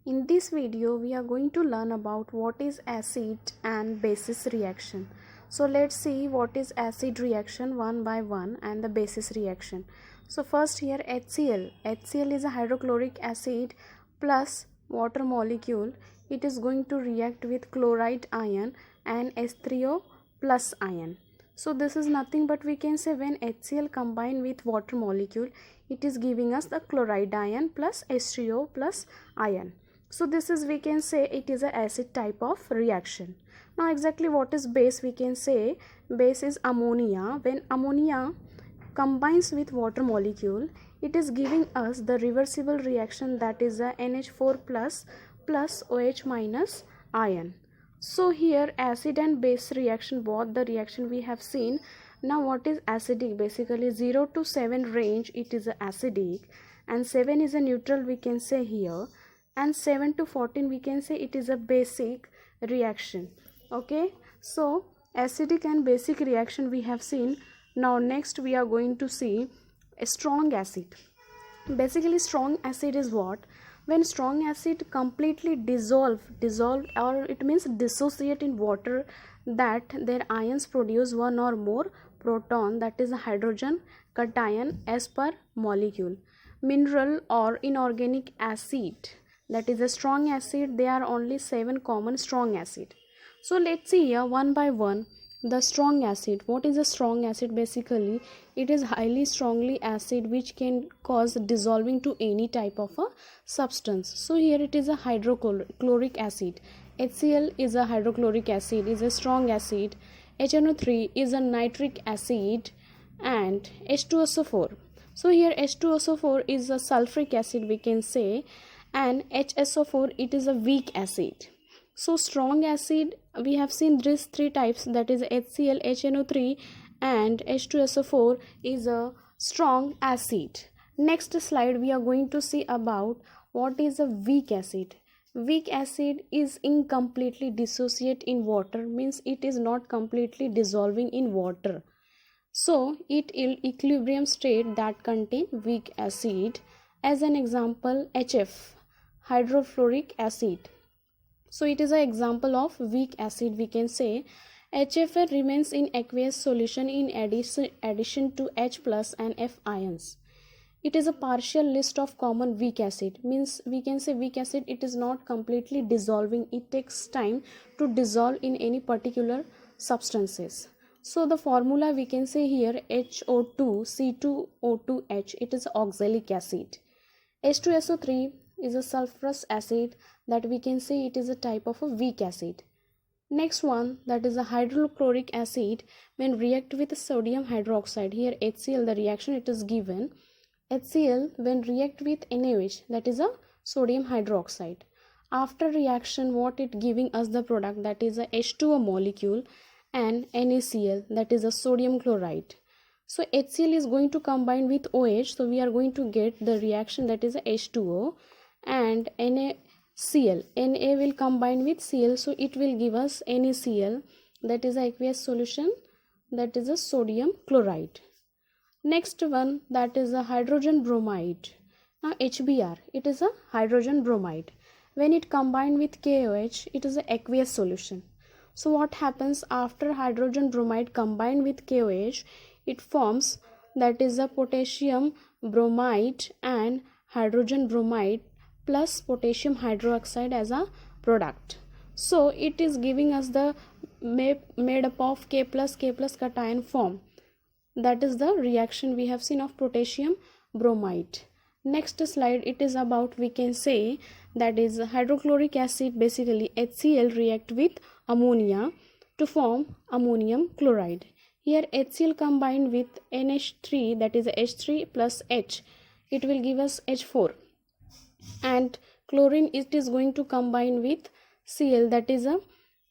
In this video, we are going to learn about what is acid and basis reaction. So let's see what is acid reaction one by one and the basis reaction. So first here HCl. HCl is a hydrochloric acid plus water molecule. It is going to react with chloride ion and H3O plus ion. So this is nothing but we can say when HCl combine with water molecule, it is giving us the chloride ion plus H3O plus ion. So this is, we can say, it is a acid type of reaction. Now exactly what is base? We can say base is ammonia. When ammonia combines with water molecule, it is giving us the reversible reaction, that is a NH4 plus OH minus ion. So here acid and base reaction, both the reaction we have seen. Now what is acidic? Basically 0 to 7 range it is acidic, and 7 is a neutral we can say here, and 7 to 14 we can say it is a basic reaction. Okay, so acidic and basic reaction we have seen. Now next we are going to see a strong acid. Basically strong acid is what? When strong acid completely dissolve or it means dissociate in water, that their ions produce one or more proton, that is a hydrogen cation as per molecule. Mineral or inorganic acid, that is a strong acid, there are only 7 common strong acid. So let's see here one by one. The strong acid. What is a strong acid? Basically it is highly strongly acid which can cause dissolving to any type of a substance. So here it is a hydrochloric acid. HCl is a hydrochloric acid, is a strong acid. HNO3 is a nitric acid, and H2SO4. So here H2SO4 is a sulfuric acid we can say, and HSO4 it is a weak acid. So strong acid we have seen these 3 types, that is HCl, HNO3 and H2SO4 is a strong acid. Next slide we are going to see about what is a weak acid. Weak acid is incompletely dissociate in water, means it is not completely dissolving in water. So it in equilibrium state that contain weak acid. As an example, HF, hydrofluoric acid. So it is an example of weak acid we can say. HFA remains in aqueous solution in addition to H plus and F ions. It is a partial list of common weak acid, means we can say weak acid it is not completely dissolving, it takes time to dissolve in any particular substances. So the formula we can say here HO2C2O2H, it is oxalic acid. H2SO3 is a sulfurous acid, that we can say it is a type of a weak acid. Next one, that is a hydrochloric acid when react with sodium hydroxide. Here HCl, the reaction it is given. HCl when react with NaOH, that is a sodium hydroxide. After reaction what it giving us the product, that is a H2O molecule and NaCl, that is a sodium chloride. So HCl is going to combine with OH, so we are going to get the reaction, that is a H2O, and NaCl, Na will combine with Cl, so it will give us NaCl, that is a aqueous solution, that is a sodium chloride. Next one, that is a hydrogen bromide. Now HBr, it is a hydrogen bromide. When it combined with KOH, it is a aqueous solution. So what happens after hydrogen bromide combined with KOH? It forms, that is a potassium bromide and hydrogen bromide plus potassium hydroxide as a product. So it is giving us the made up of K plus cation form. That is the reaction we have seen of potassium bromide. Next slide, it is about we can say, that is hydrochloric acid. Basically HCl react with ammonia to form ammonium chloride. Here HCl combined with NH3, that is H3 plus H, it will give us H4, and chlorine it is going to combine with Cl, that is a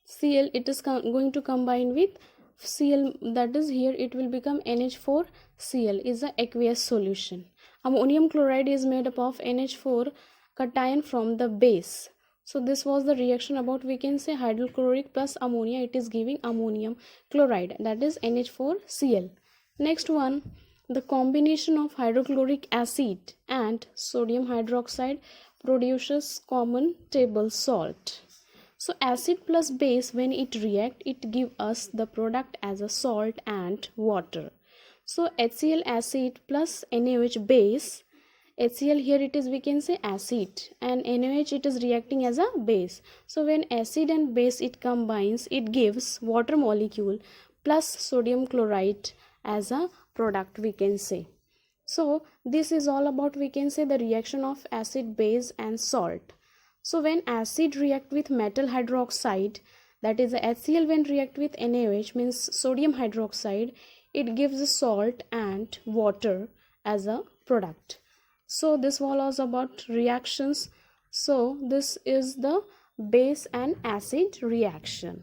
Cl, it is going to combine with Cl, that is here it will become NH4 Cl, is a aqueous solution. Ammonium chloride is made up of NH4 cation from the base. So this was the reaction about we can say hydrochloric plus ammonia, it is giving ammonium chloride, that is NH4Cl. Next one, the combination of hydrochloric acid and sodium hydroxide produces common table salt. So acid plus base, when it react, it give us the product as a salt and water. So HCl acid plus NaOH base, HCl here it is, we can say acid, and NaOH it is reacting as a base. So when acid and base it combines, it gives water molecule plus sodium chloride as a product, we can say. So this is all about, we can say, the reaction of acid, base and salt. So when acid react with metal hydroxide, that is the HCl, when react with NaOH means sodium hydroxide, it gives a salt and water as a product. So this was about reactions. So this is the base and acid reaction.